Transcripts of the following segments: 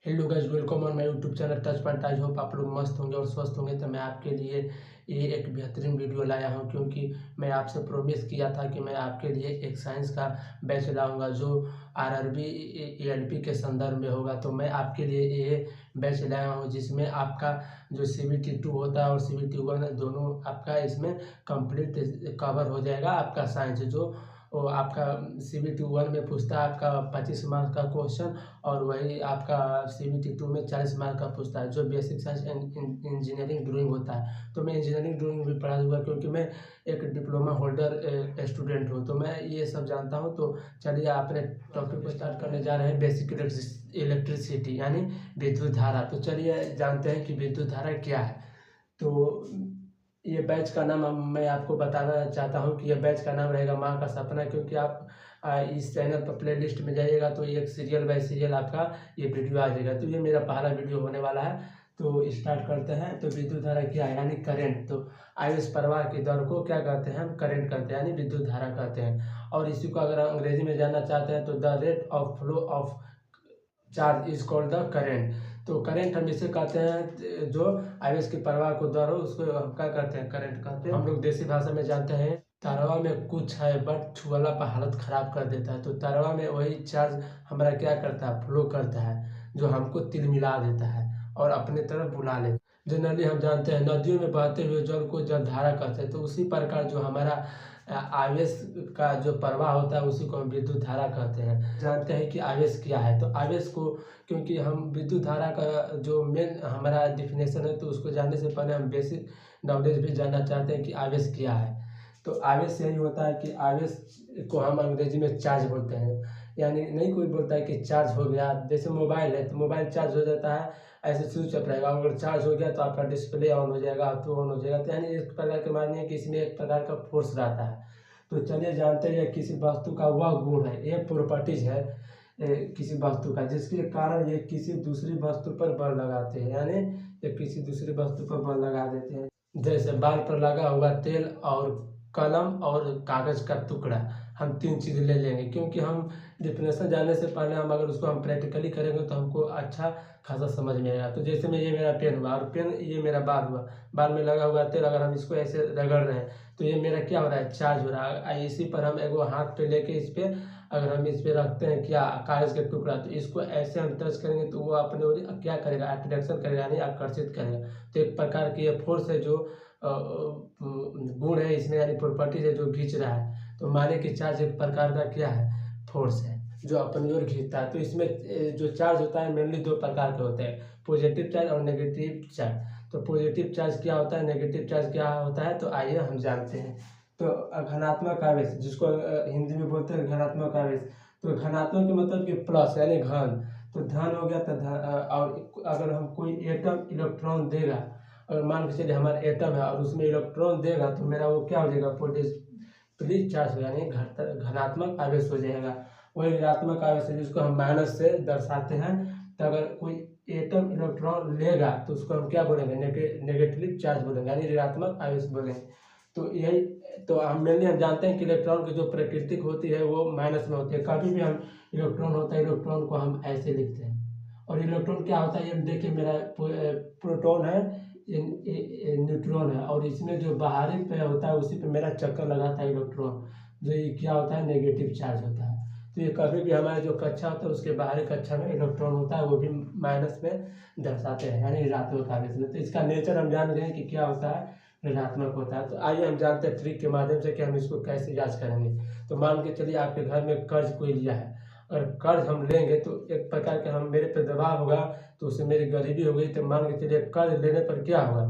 Hello guys, welcome on my YouTube channel touch point. I hope आप लोग मस्त होंगे और स्वस्थ होंगे। तो मैं आपके लिए ये एक बेहतरीन वीडियो लाया हूं, क्योंकि मैं आपसे प्रॉमिस किया था कि मैं आपके लिए एक साइंस का बैच लाऊंगा जो आरआरबी एएलपी के संदर्भ में होगा। तो मैं आपके लिए ये बैच लाया हूं जिसमें आपका जो CBT 2 होता है और CBT 1 दोनों आपका इसमें कंप्लीट कवर हो जाएगा। आपका साइंस जो वो आपका CBT 1 में पूछता है आपका 25 मार्क्स का क्वेश्चन, और वही आपका CBT 2 में 40 मार्क का पूछता है जो basic science and engineering drawing होता है। तो मैं इंजीनियरिंग ड्राइंग भी पढ़ा दूंगा, क्योंकि मैं एक डिप्लोमा होल्डर स्टूडेंट हूँ, तो मैं ये सब जानता हूँ। तो चलिए अपने टॉपिक को स्टार्ट करने जा रहे हैं। बेसिक इलेक्ट्रिसिटी यानी विद्युत धारा। तो चलिए जानते हैं कि विद्युत धारा क्या है। तो ये बैच का नाम मैं आपको बताना चाहता हूँ कि यह बैच का नाम रहेगा माँ का सपना, क्योंकि आप इस चैनल पर प्ले लिस्ट में जाइएगा तो एक सीरियल बाय सीरियल आपका ये वीडियो आ जाएगा। तो ये मेरा पहला वीडियो होने वाला है। तो स्टार्ट करते हैं। तो विद्युत धारा क्या है यानी करंट। तो आवेश प्रवाह की दर को क्या कहते हैं, हम करंट कहते हैं यानी विद्युत धारा कहते हैं। और इसी को अगर अंग्रेजी में जानना चाहते हैं तो the rate of flow of charge is called the current. तो करेंट हम इसे कहते हैं जो आवेश की प्रवाह को दर हो उसको हम क्या कहते हैं, करंट कहते हैं। हम लोग देसी भाषा में जानते हैं तारवा में कुछ है बट छुअला पर हालत खराब कर देता है। तो तारवा में वही चार्ज हमारा क्या करता है, फ्लो करता है, जो हमको तिलमिला देता है और अपने तरफ बुला ले। जनरली हम जानते हैं नदियों में बहते हुए जल को जलधारा कहते हैं। तो उसी प्रकार जो हमारा आवेश का जो प्रवाह होता है उसी को हम विद्युत धारा कहते हैं। जानते हैं कि आवेश क्या है। तो आवेश को, क्योंकि हम विद्युत धारा का जो मेन हमारा डिफिनेशन है, तो उसको जानने से पहले हम बेसिक नॉलेज भी जानना चाहते हैं कि आवेश क्या है। तो आवेश यही होता है कि आवेश को हम अंग्रेजी में चार्ज बोलते हैं। यानी नहीं कोई बोलता है कि चार्ज हो गया, जैसे मोबाइल है तो मोबाइल चार्ज हो जाता है, ऐसे स्विच ऑफ रहेगा। अगर चार्ज हो गया तो आपका डिस्प्ले ऑन हो जाएगा, तो ऑन हो जाएगा। तो यानी इस प्रकार के मानिए कि इसमें एक प्रकार का फोर्स रहता है। तो चलिए जानते हैं किसी वस्तु का वह गुण है, ये प्रॉपर्टीज है किसी वस्तु का जिसके कारण ये किसी दूसरी वस्तु पर बल लगाते हैं, यानी ये किसी दूसरी वस्तु पर बल लगा देते हैं। जैसे बाल पर लगा हुआ तेल और कलम और कागज का टुकड़ा, हम तीन चीज़ ले लेंगे, क्योंकि हम डिफिनेशन जानने से पहले हम अगर उसको हम प्रैक्टिकली करेंगे तो हमको अच्छा खासा समझ में आएगा। तो जैसे में ये मेरा पेन हुआ और पेन ये मेरा बाल हुआ, बाल में लगा हुआ तेल अगर हम इसको ऐसे रगड़ रहे हैं तो ये मेरा क्या हो रहा है, चार्ज हो रहा है। इसी पर हम एगो हाथ पे लेके इस पे अगर हम इस पे रखते हैं क्या, कागज का टुकड़ा, तो इसको ऐसे हम टच करेंगे तो वो अपने ओर क्या करेगा, अट्रैक्शन करेगा यानी आकर्षित करेगा। तो एक प्रकार की ये फोर्स है जो गुण है इसमें, यानी प्रॉपर्टीज है जो खींच रहा है। तो माने कि चार्ज एक प्रकार का क्या है, फोर्स है जो अपनी ओर खींचता है। तो इसमें जो चार्ज होता है मेनली दो प्रकार के होते हैं, पॉजिटिव चार्ज और नेगेटिव चार्ज। तो पॉजिटिव चार्ज क्या होता है, नेगेटिव चार्ज क्या होता है, तो आइए हम जानते हैं। तो घनात्मक आवेश जिसको हिंदी में बोलते हैं घनात्मक आवेश। तो घनात्मक के मतलब कि प्लस यानी घन। तो धन हो गया तो और अगर हम कोई एटम इलेक्ट्रॉन देगा, अगर मान के चलिए हमारा एटम है और उसमें इलेक्ट्रॉन देगा तो मेरा वो क्या हो जाएगा, पॉजिटिव चार्ज हो यानी धनात्मक आवेश हो जाएगा। वही ऋणात्मक आवेश है जिसको हम माइनस से दर्शाते हैं। तो अगर कोई एटम इलेक्ट्रॉन लेगा तो उसको हम क्या बोलेंगे, नेगेटिव चार्ज बोलेंगे यानी ऋणात्मक आवेश बोलेंगे। तो यही, तो हम मेनली हम जानते हैं कि इलेक्ट्रॉन की जो प्रकृति होती है वो माइनस में होती है। कभी भी हम इलेक्ट्रॉन होता है, इलेक्ट्रॉन को हम ऐसे लिखते हैं। और इलेक्ट्रॉन क्या होता है, ये देखिए मेरा प्रोटॉन है, न्यूट्रॉन है, और इसमें जो बाहरी पे होता है उसी पे मेरा चक्कर लगाता है इलेक्ट्रॉन, जो ये क्या होता है, नेगेटिव चार्ज होता है। तो ये कभी भी हमारा जो कक्षा होता है उसके बाहरी कक्षा में इलेक्ट्रॉन होता है वो भी माइनस में दर्शाते हैं यानी ऋणात्मक आवेश में। तो इसका नेचर हम जान गए कि क्या होता है, ऋणात्मक होता है। तो आइए हम जानते हैं ट्रिक के माध्यम से कि हम इसको कैसे जांच करेंगे। तो मान के चलिए आपके घर में कर्ज कोई लिया है, अगर कर्ज हम लेंगे तो एक प्रकार के हम मेरे पे दबाव होगा, तो उससे मेरी गरीबी हो गई। तो मान के चलिए कर्ज लेने पर क्या होगा,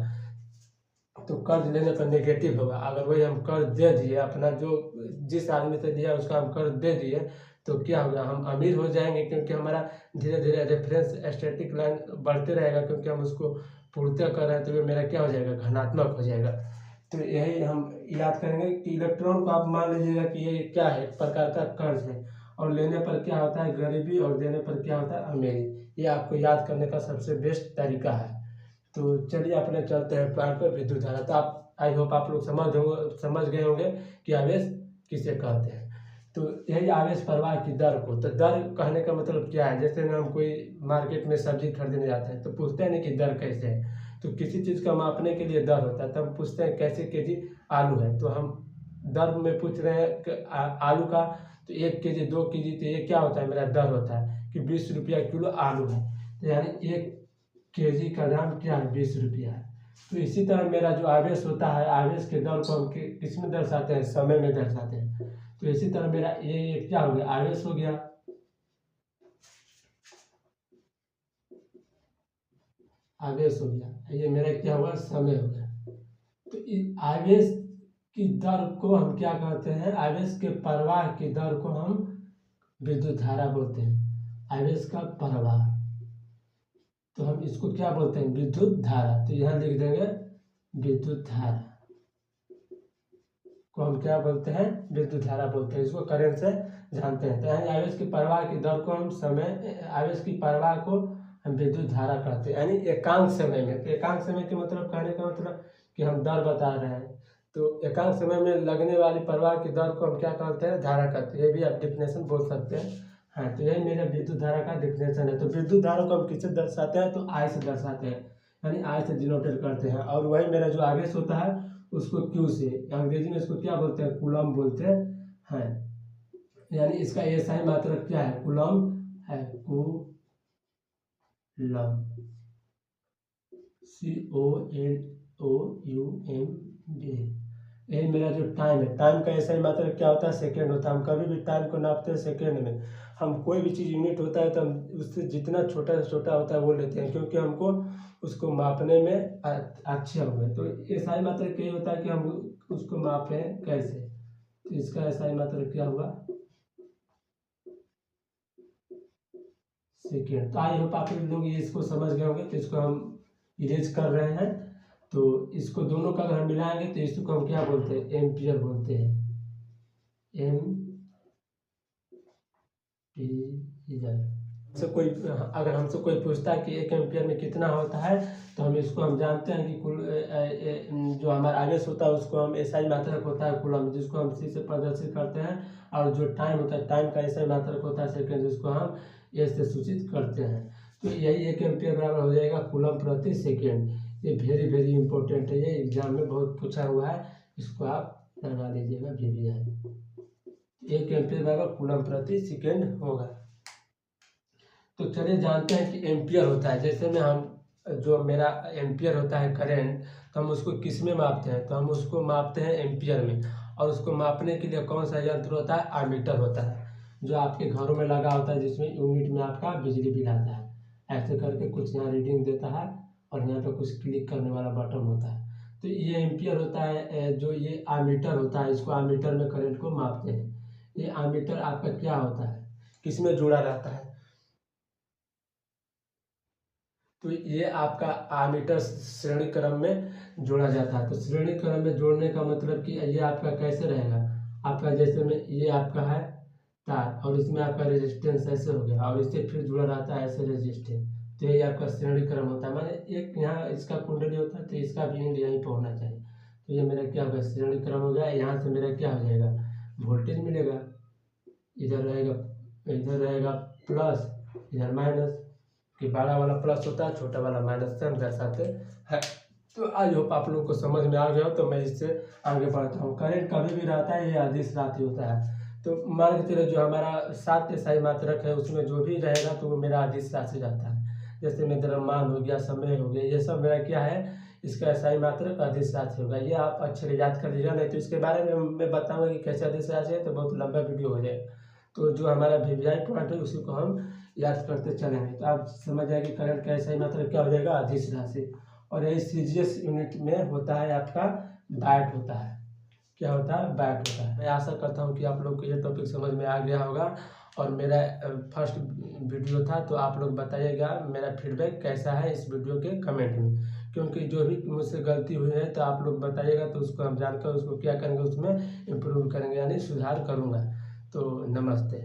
तो कर्ज लेने पर नेगेटिव होगा। अगर वही हम कर्ज दे दिए, अपना जो जिस आदमी से दिया उसका हम कर्ज दे दिए, तो क्या होगा, हम अमीर हो जाएंगे, क्योंकि हमारा धीरे धीरे रेफरेंस स्टैटिक लाइन बढ़ते रहेगा, क्योंकि हम उसको पूर्ति कर रहे हैं। तो ये मेरा क्या हो जाएगा, धनात्मक हो जाएगा। तो यही हम याद करेंगे कि इलेक्ट्रॉन को आप मान लीजिएगा कि ये क्या है, एक प्रकार का कर्ज है, और लेने पर क्या होता है, गरीबी, और देने पर क्या होता है, अमीरी। ये आपको याद करने का सबसे बेस्ट तरीका है। तो चलिए अपने चलते हैं प्लांट पर विद्युत धारा। तो आप, आई होप आप लोग समझ गए होंगे कि आवेश किसे कहते हैं। तो यही आवेश प्रवाह की दर को, तो दर कहने का मतलब क्या है, जैसे ना हम कोई मार्केट में सब्जी खरीदने जाते हैं तो पूछते हैं ना कि दर कैसे है, तो किसी चीज़ को मापने के लिए दर होता है, तब पूछते हैं कैसे केजी आलू है, तो हम दर में पूछ रहे हैं कि आलू का, तो 1 केजी 2 केजी, तो ये क्या होता है, मेरा दर होता है कि 20 रुपया किलो आलू है, तो यानी 1 केजी का दाम क्या है, 20 रुपया है। तो इसी तरह मेरा जो आवेश होता है, आवेश के दर को हम किस में दर्शाते हैं, समय में दर्शाते हैं। तो इसी तरह मेरा ये क्या हो गया, आवेश हो गया, आवेश हो गया, ये मेरा क्या हुआ, समय हो गया। तो इस आवेश की दर को हम क्या कहते हैं, आवेश के प्रवाह की दर को हम विद्युत धारा बोलते हैं, आवेश का प्रवाह, तो हम इसको क्या बोलते हैं, विद्युत धारा। तो यहाँ लिख देंगे विद्युत धारा को हम क्या बोलते हैं, विद्युत धारा बोलते हैं, इसको करंट से जानते हैं। तो यानी आवेश की प्रवाह की दर को हम समय, आवेश की प्रवाह को हम विद्युत धारा कहते हैं, यानी एकांक समय में। तो एकांक समय के मतलब, कहने का मतलब कि हम दर बता रहे हैं, तो एकांक समय में लगने वाली प्रवाह की दर को हम क्या कहते हैं, धारा कहते हैं। ये भी आप डिफिनेशन बोल सकते हैं। हाँ, तो यही मेरा विद्युत धारा का डिफिनेशन है। तो विद्युत धारा को हम किससे दर्शाते हैं, तो आई से दर्शाते हैं, यानी आई से डिनोटेड करते हैं। और वही मेरा जो आवेश होता है उसको क्यू से, अंग्रेजी में इसको क्या बोलते हैं, कूलम बोलते हैं, यानी इसका एसआई मात्रक क्या है, कूलम है, कूलम, COLOUM। यही मेरा जो टाइम है, टाइम का एसआई मात्रक क्या होता है, सेकेंड होता है। हम कभी भी टाइम को नापते हैं सेकेंड में। हम कोई भी चीज़ यूनिट होता है तो हम उससे जितना छोटा से छोटा होता है वो लेते हैं, क्योंकि हमको उसको मापने में अच्छे हो गए। तो एसआई मात्रक यही होता है कि हम उसको मापें कैसे। तो इसका एसआई मात्रक क्या हुआ, सेकेंड। तो आई होप आप लोग ये इसको समझ गए होंगे। तो इसको हम इरेज कर रहे हैं। तो इसको दोनों का अगर हम मिलाएंगे तो इसको हम क्या बोलते हैं, एम्पियर बोलते हैं, एम्पियर। से कोई अगर हमसे कोई पूछता है कि 1 एम्पियर में कितना होता है, तो हम इसको हम जानते हैं कि कुल जो हमारा आवेश होता है उसको हम एसआई मात्रक होता है कूलम, जिसको हम सी से प्रदर्शित करते हैं। और जो टाइम होता है, टाइम का एसआई मात्रक होता है सेकेंड, जिसको हम ए से सूचित करते हैं। तो यही 1 एम्पियर बराबर हो जाएगा कूलम प्रति सेकेंड। ये वेरी वेरी इंपॉर्टेंट है, ये एग्जाम में बहुत पूछा हुआ है, इसको आप लगा लीजिएगा VVI। 1 एम्पियर बराबर कूलम प्रति सेकेंड होगा। तो चलिए जानते हैं कि एम्पियर होता है, जैसे में हम जो मेरा एम्पियर होता है करंट, तो हम उसको किस में मापते हैं, तो हम उसको मापते हैं एम्पियर में। और उसको मापने के लिए कौन सा यंत्र होता है, आमीटर होता है, जो आपके घरों में लगा होता है, जिसमें यूनिट में आपका बिजली बिल आता है। ऐसे करके कुछ यहाँ रीडिंग देता है और यहाँ पे कुछ क्लिक करने वाला बटन होता है। तो ये एम्पियर होता है, जो ये आमीटर होता है, इसको आमीटर में करंट को मापते हैं। ये आमीटर आपका क्या होता है, किस में जुड़ा रहता है, तो ये आपका आमीटर श्रेणी क्रम में जोड़ा जाता है। तो श्रेणी क्रम में जोड़ने का मतलब कि ये आपका कैसे रहेगा, आपका जैसे में ये आपका है तार, और इसमें आपका रेजिस्टेंस ऐसे हो गया, और इससे फिर जुड़ा रहता है ऐसे रेजिस्टेंस। तो यही आपका श्रेणी क्रम होता है, माने एक यहाँ इसका कुंडली होता है तो इसका भी एंड यहीं पर होना चाहिए। तो ये मेरा क्या होगा, श्रेणी क्रम हो गया। यहाँ से मेरा क्या हो जाएगा, वोल्टेज मिलेगा, इधर रहेगा प्लस, इधर माइनस, कि बड़ा वाला प्लस होता है, छोटा वाला माइनस से हम दर्शाते हैं। तो आई होप आप लोगों को समझ में आ गया हो। तो मैं इससे आगे बढ़ता हूँ। करंट कभी भी रहता है, ये अदिश राशि होता है। तो मान के चलो जो हमारा 7 एसआई मात्रक है, उसमें जो भी रहेगा तो वो मेरा अदिश राशि रहता है। जैसे में द्रव्यमान हो गया, समय हो गया, ये सब मेरा क्या है, इसका एसआई मात्रक अदिश राशि होगा। ये आप अच्छे से याद कर लीजिएगा, नहीं तो इसके बारे में मैं बताऊंगा कि कैसे अदिश राशि है तो बहुत लंबा वीडियो हो जाएगा। तो जो हमारा VVI पॉइंट है उसी को हम याद करते चलेंगे। तो आप समझ जाए कि करंट का एसआई मात्रक क्या हो जाएगा, अदिश राशि। और यही सीजीएस यूनिट में होता है आपका वाट होता है, क्या होता है, वाट होता है। मैं आशा करता हूँ कि आप लोग को ये टॉपिक समझ में आ गया होगा। और मेरा फर्स्ट वीडियो था, तो आप लोग बताइएगा मेरा फीडबैक कैसा है इस वीडियो के कमेंट में, क्योंकि जो भी मुझसे गलती हुई है तो आप लोग बताइएगा, तो उसको हम जानकर उसको क्या करेंगे, उसमें इम्प्रूव करेंगे, यानी सुधार करूँगा। तो नमस्ते।